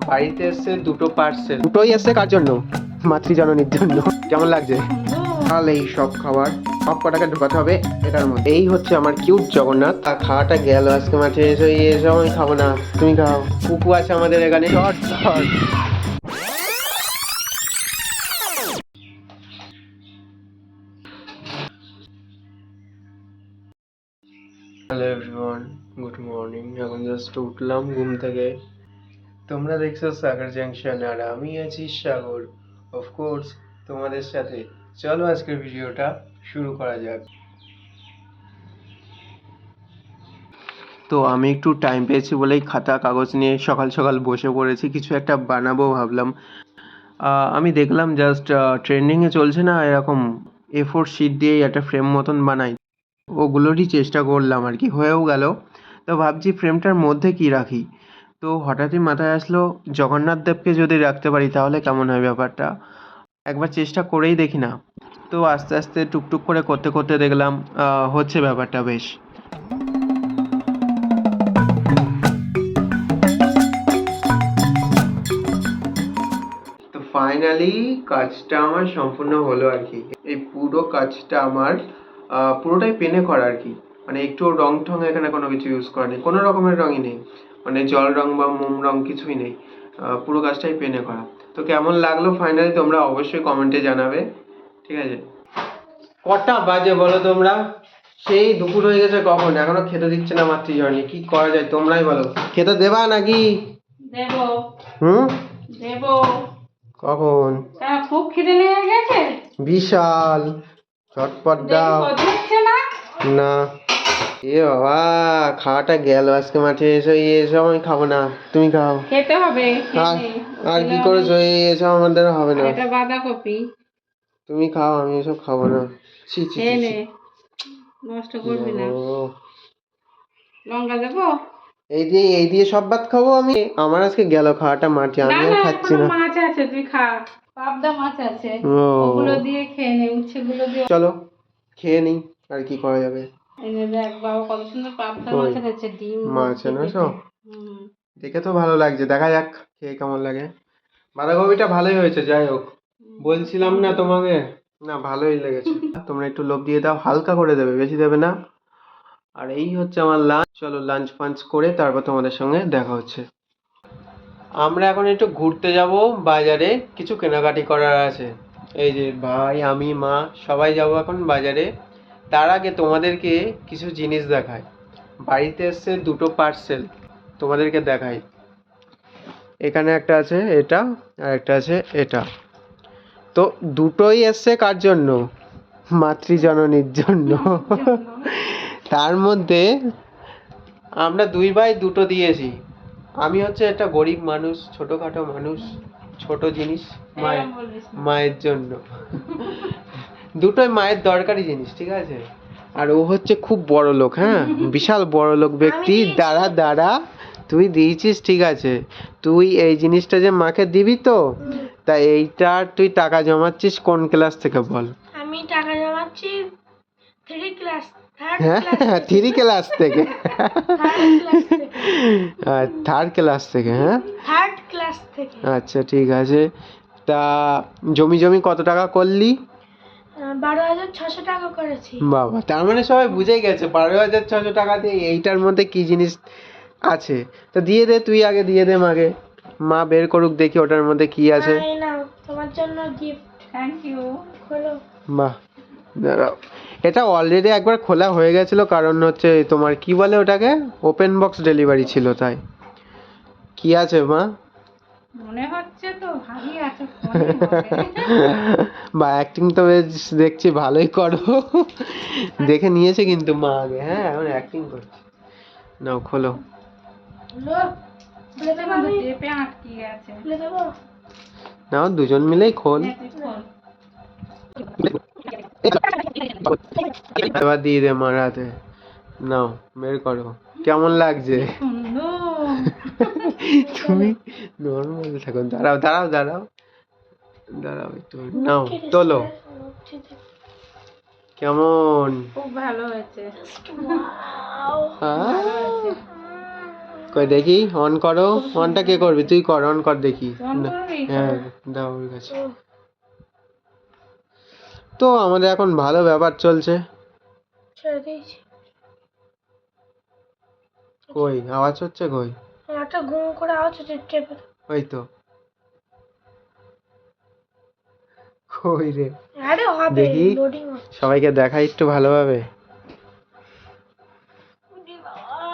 বাড়িতে এসছে দুটো পার্সেল, দুটোই এসছে কার জন্য? মাতৃজননীর জন্য। কেমন লাগছে? তাহলে এই সব খাবার সব কটাকে ঢোকাতে হবে এটার মধ্যে। এই হচ্ছে আমার কিউট জগন্নাথ। আর খাওয়াটা গেল আজকে মাঠে এসে, এসব আমি খাবো না, তুমি খাও। কুকু আছে আমাদের এখানে। Short short. Hello everyone, good morning. এখন জাস্ট উঠলাম ঘুম থেকে। তোমরা দেখছো সাগর জাংশন আর আমি আছি সাগর, অফকোর্স তোমাদের সাথে। চলো আজকের ভিডিওটা শুরু করা যাক। তো আমি একটু টাইম পেয়েছি বলেই খাতা কাগজ নিয়ে সকাল সকাল বসে পড়েছি, কিছু একটা বানাবো ভাবলাম। আমি দেখলাম জাস্ট ট্রেন্ডিংয়ে চলছে না এরকম A4 শিট দিয়ে একটা ফ্রেম মতন বানাই, ওগুলোরই চেষ্টা করলাম আর কি, হয়েও গেল। তো ভাবছি ফ্রেমটার মধ্যে কি রাখি। তো হঠাৎই মাথায় আসলো জগন্নাথ দেবকে যদি রাখতে পারি তাহলে কেমন হয় ব্যাপারটা, একবার চেষ্টা করেই দেখি না। তো আস্তে আস্তে টুকটুক করে করতে করতে দেখলাম হচ্ছে ব্যাপারটা বেশ। তো ফাইনালি কাজটা আমার সম্পূর্ণ হলো আর কি। এই পুরো কাজটা আমার পুরোটাই পেনে করা আর কি। মানে একটু রং ঠং এখানে কোনো কিছু ইউজ করা নেই, কোনো রকমের রঙই নেই, মানে জল রং বা মোম রং কিছুই নেই। পুরো কাজটাই পেনে করা। তো কেমন লাগলো ফাইনালি তোমরা অবশ্যই কমেন্টে জানাবে, ঠিক আছে? কটা বাজে বলো তোমরা? সেই দুপুর হয়ে গেছে কখন, এখনো খেতে দিচ্ছে না মাতৃজননী। কি করা যায় তোমরাই বলো, খেতে দেবা নাকি? দেবো। হুম, দেবো। কখন? খুব খিদে লেগে গেছে। বিশাল। চটপট দাও। হচ্ছে না। না। এ বাবা, খাওয়াটা গেল আজকে মাঠে এসে, এসব আমি খাবো না, তুমি খাও। খেতে হবে। আর আর কি করেছো? এসব আমাদের হবে না। এটা বাঁধাকপি। তুমি খাও, আমি এসব খাবো না। ছি ছি ছি ছি। নষ্ট করবি না। ও, লঙ্কা দেবো? এই দিয়ে সব ভাত খাবো আমি? আমার আজকে গেল খাওয়াটা মাঠে, না আমি আর না, খাচ্ছি এখনো না। মাছ আছে, তুই খা। পাবদা মাছ আছে, ও, ওগুলো দিয়ে খেয়ে নে, উচ্ছে গুলো দিয়ে। চলো খেয়ে নিই, আর কি করা যাবে। এই যে দেখ বাবা কত সুন্দর পাবদা ওই মাছ এনেছে, ডিম মাছ এনেছো? হুম। দেখে তো ভালো লাগছে, দেখা যাক খেয়ে কেমন লাগে। বাঁধাকপিটা ভালোই হয়েছে, যাই হোক। বলছিলাম না তোমাকে, না ভালোই লেগেছে। তোমরা একটু লোভ দিয়ে দাও, হালকা করে দেবে, বেশি দেবে না। আর এই হচ্ছে আমার লাঞ্চ। চলো লাঞ্চ ফাঞ্চ করে তারপর তোমাদের সঙ্গে দেখা হচ্ছে। আমরা এখন একটু ঘুরতে যাব বাজারে, কিছু কেনাকাটি করার আছে। এই যে ভাই, আমি, মা সবাই যাব এখন বাজারে। তার আগে তোমাদেরকে কিছু জিনিস দেখাই। বাড়িতে এসছে দুটো পার্সেল, তোমাদেরকে দেখাই। এখানে একটা আছে এটা, আর একটা আছে এটা। তো দুটোই এসছে কার জন্য? মাতৃজননীর জন্য। তার মধ্যে আমরা দুই ভাই দুটো দিয়েছি। আমি হচ্ছে একটা গরিব মানুষ, ছোটখাটো মানুষ, ছোট জিনিস মায়ের, মায়ের জন্য। দুটোই মায়ের দরকারি জিনিস, ঠিক আছে? আর ও হচ্ছে খুব বড় লোক, হ্যাঁ, বিশাল বড় লোক ব্যক্তি। দাঁড়া দাঁড়া, তুই দিয়েছিস ঠিক আছে, তুই এই জিনিসটা যে মাকে দিবি তো, তা এইটার তুই টাকা জমাচ্ছিস কোন ক্লাস থেকে বল? আমি টাকা জমাচ্ছি 3 ক্লাস, হ্যাঁ, 3 ক্লাস থেকে। থার্ড ক্লাস থেকে, হ্যাঁ, থার্ড ক্লাস থেকে। আচ্ছা ঠিক আছে। তা জমি জমি কত টাকা করলি? 12,600 টাকা করেছি। বাবা, তার মানে সবাই বুঝে গেছে 12,600 টাকা দিয়ে এইটার মধ্যে কি জিনিস আছে। তো দিয়ে দে, তুই আগে দিয়ে দে মাকে, মা বের করুক দেখি ওটার মধ্যে কি আছে। এই নাও তোমার জন্য গিফট। Thank you. খোলো। বাহ, দাঁড়াও। এটা অলরেডি একবার খোলা হয়ে গেছিল, কারণ হচ্ছে তোমার কি বলে ওটাকে, ওপেন বক্স ডেলিভারি ছিল তাই। কি আছে মা? মনে হচ্ছে তো ভারী আছে। বা অ্যাক্টিং তো বেশ দেখছি ভালোই করো। দেখে নিয়েছে কিন্তু মা আগে, হ্যাঁ এখন অ্যাক্টিং করছে। নাও খোলো। খোলো। খুলে দেবো আমি? চেপে আটকে গেছে। খুলে দেবো? নাও দুজন মিলেই খোল। এবার দিয়ে দে মার হাতে। নাও বের করো, কেমন লাগছে? তুমি নর্মাল থাকো, দাঁড়াও দাঁড়াও দাঁড়াও দাঁড়াও একটু, নাও তোলো। কেমন? খুব ভালো হয়েছে। ওয়াও। আহ, কই দেখি অন করো। অনটা কে করবি? তুই কর, অন কর দেখি। অন করবি? হ্যাঁ দাও ওর কাছে। তো আমাদের এখন ভালো ব্যাপার চলছে। ছেড়ে দিয়েছি। কই আওয়াজ হচ্ছে কই? একটা ঘুম করে আওয়াজ হচ্ছে টেপে। ওই তো। কই রে? আরে হবে, দেখি লোডিং হচ্ছে। সবাইকে দেখাই একটু ভালোভাবে। ওরে বাবা,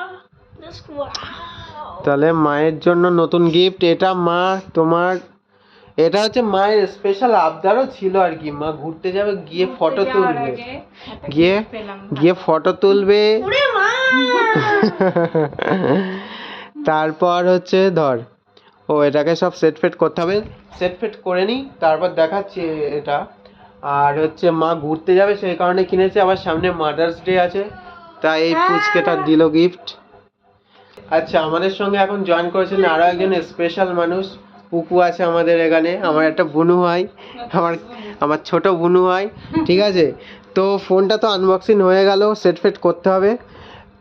জাস্ট ওয়াও। তাহলে মায়ের জন্য নতুন গিফট। এটা মা তোমার, এটা হচ্ছে মায়ের স্পেশাল আবদারও ছিল আর কি। মা ঘুরতে যাবে, গিয়ে ফটো তুলবে, গিয়ে গিয়ে ফটো তুলবে। ওরে মা, তারপর হচ্ছে ধর, ও এটাকে সব সেট ফেট করতে হবে। সেট ফেট করে নি, তারপর দেখাচ্ছি এটা। আর হচ্ছে মা ঘুরতে যাবে সেই কারণে কিনেছে, আবার সামনে মাদার্স ডে আছে, তাই এই পুচকেটা দিল গিফট। আচ্ছা, আমাদের সঙ্গে এখন জয়েন করেছেন আরো একজন স্পেশাল মানুষ। পুকু আছে আমাদের এখানে, আমার একটা বুনু হয়, আমার আমার ছোট বুনু হয়, ঠিক আছে। তো ফোনটা তো আনবক্সিং হয়ে গেল, সেট ফেট করতে হবে।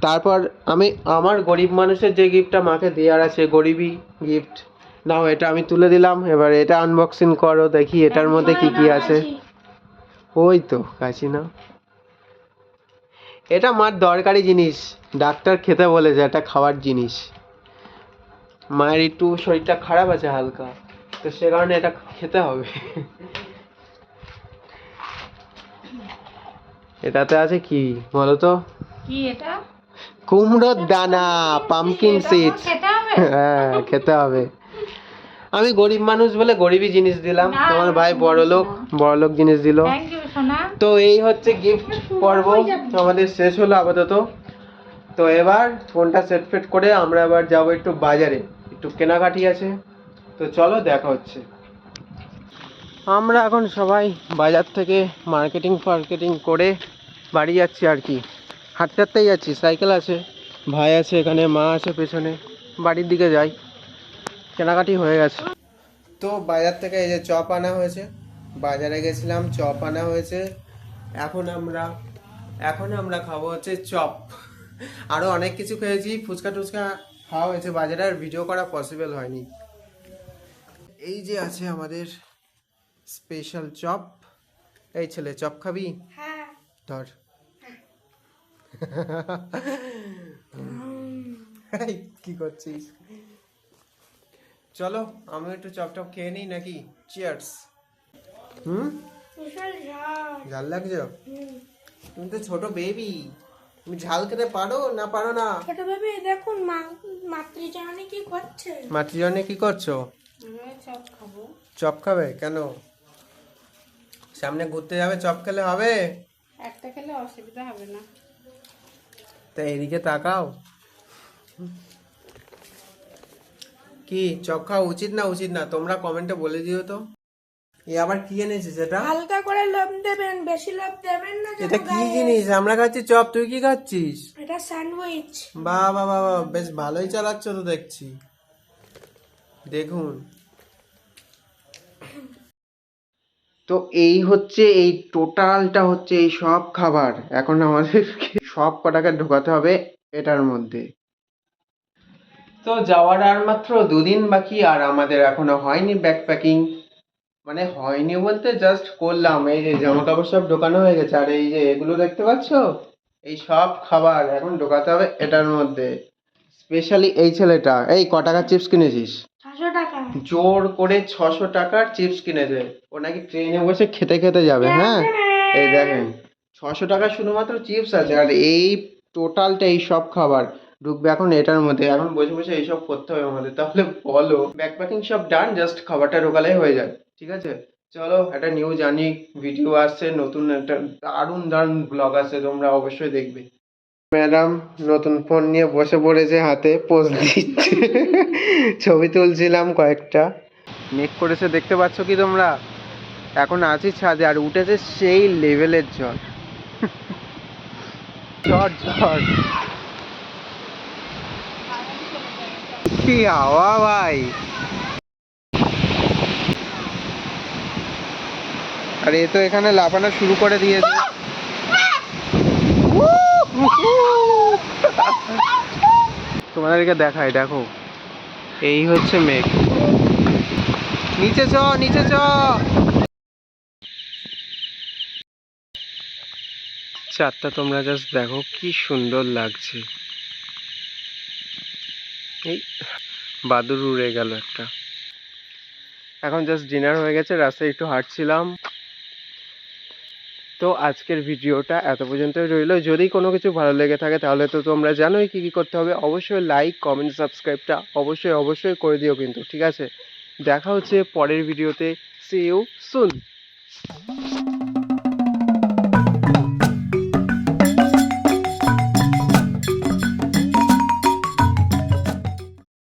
তারপর আমি আমার গরিব মানুষের যে গিফটটা মাকে দেওয়ার আছে, গরিবই গিফট, নাও এটা আমি তুলে দিলাম। এবার এটা আনবক্সিং করো, দেখি এটার মধ্যে কি কি আছে। ওই তো কাছি না, এটা মার দরকারি জিনিস, ডাক্তার খেতে বলেছে, এটা খাওয়ার জিনিস। মায়ের একটু শরীরটা খারাপ আছে হালকা, তো সে কারণে এটা খেতে হবে। এটাতে আছে কি বলো তো? কি এটা? কুমড়োর দানা, পামকিন এটা সিডস। খেতে হবে? হ্যাঁ খেতে হবে। আমি গরিব মানুষ বলে গরিবই জিনিস দিলাম, না, আমার ভাই এরকম বড়লোক, বলিস বড়লোক জিনিস দিল। থ্যাংক ইউ সোনা। তো এই হচ্ছে গিফট পর্ব আমাদের শেষ হলো আপাতত। তো এবার ফোনটা সেট ফেট করে আমরা এবার যাবো একটু বাজারে, একটু কেনাকাটি আছে। তো চলো দেখা হচ্ছে। আমরা এখন সবাই বাজার থেকে মার্কেটিং করে বাড়ি যাচ্ছি আর কি। হাঁটতে হাঁটতেই যাচ্ছি, সাইকেল আছে, ভাই আছে এখানে, মা আছে পেছনে। বাড়ির দিকে যাই, কেনাকাটি হয়ে গেছে। তো বাজার থেকে এই যে চপ আনা হয়েছে, বাজারে গেছিলাম, চপ আনা হয়েছে। এখন আমরা খাবো হচ্ছে চপ। আরো অনেক কিছু খেয়েছি, ফুচকা টুচকা খাওয়া হয়েছে বাজারে, আর ভিডিও করা পসিবল হয়নি। এই যে আছে আমাদের স্পেশাল চপ। এই ছেলে চপ খাবি? হ্যাঁ। ধর। এই, কি করছিস? চলো আমি একটু চপ টপ খেয়ে নিই নাকি? চিয়ার্স। বিশাল ঝাল। ঝাল লাগছে? তুমি তো ছোট বেবি, তুমি ঝাল খেতে পারো না পারো না? ছোট বেবি দেখুন মাতৃজননী কি করছে। মাতৃজনে কি করছো? আমি চপ খাবো। চপ খাবে কেন? সামনে ঘুরতে যাবে, চপ খেলে হবে? একটা খেলে অসুবিধা হবে না। তা এদিকে তাকাও। কি চপ খাওয়া উচিত না উচিত না তোমরা কমেন্টে বলে দিও তো। এ আবার কি এনেছিস এটা? হালকা করে লোভ দেবেন, বেশি লোভ দেবেন না। এটা কি জিনিস? আমরা খাচ্ছি চপ, তুই কি খাচ্ছিস? এটা স্যান্ডউইচ। বাহ বাহ বাহ বাহ, বেশ ভালোই চালাচ্ছ তো দেখছি। দেখুন, তো এই হচ্ছে, এই টোটালটা হচ্ছে এই সব খাবার। এখন আমাদেরকে সব কটাকে ঢোকাতে হবে এটার মধ্যে। তো যাওয়ার আর মাত্র 2 দিন বাকি, আর আমাদের এখনো হয়নি ব্যাকপ্যাকিং। মানে হয়নি বলতে জাস্ট করলাম, এই যে জামা কাপড় সব ঢোকানো হয়ে গেছে, আর এই যে এগুলো দেখতে পাচ্ছো, এই সব খাবার এখন ঢোকাতে হবে এটার মধ্যে। স্পেশালি এই ছেলেটা, এই ক টাকার চিপস কিনেছিস? 600 টাকা। জোর করে 600 টাকার চিপস কিনেছে, ও নাকি ট্রেনে বসে খেতে খেতে যাবে। হ্যাঁ এই দেখেন, 600 টাকা শুধুমাত্র চিপস আছে, আর এই টোটালটা এই সব খাবার ঢুকবে এখন এটার মধ্যে। এখন বসে বসে এইসব করতে হবে আমাদের, তাহলে বলো ব্যাকপ্যাকিং সব ডান, জাস্ট খাবারটা ঢোকালেই হয়ে যায়। ঠিক আছে, চলো একটা নিউ জার্নি ভিডিও আসছে, নতুন একটা দারুণ দারুণ ব্লগ আসছে, তোমরা অবশ্যই দেখবে। ম্যাডাম নতুন ফোন নিয়ে বসে পড়েছে, হাতে পোজ দিচ্ছে। ছবি তুলছিলাম কয়েকটা। মেক করেছে দেখতে পাচ্ছ কি তোমরা? এখন আছি ছাদে, আর উঠেছে সেই লেভেলের জল। ঝড় ঝড়, কি হাওয়া ভাই! আর এ তো এখানে লাফানো শুরু করে দিয়েছে। তো তোমাদেরকে দেখাই, দেখো এই হচ্ছে মেঘ। নিচে চ, নিচে চ। চাঁদটা তোমরা জাস্ট দেখো কি সুন্দর লাগছে। এই বাদুর উড়ে গেল একটা। এখন জাস্ট ডিনার হয়ে গেছে, রাস্তায় একটু হাঁটছিলাম। তো আজকের ভিডিওটা এত পর্যন্তই রইলো। যদি কোনো কিছু ভালো লেগে থাকে তাহলে তো তোমরা জানোই কি কি করতে হবে। অবশ্যই লাইক, কমেন্ট, সাবস্ক্রাইবটা অবশ্যই করে দিও কিন্তু, ঠিক আছে? দেখা হচ্ছে পরের ভিডিওতে। See you soon.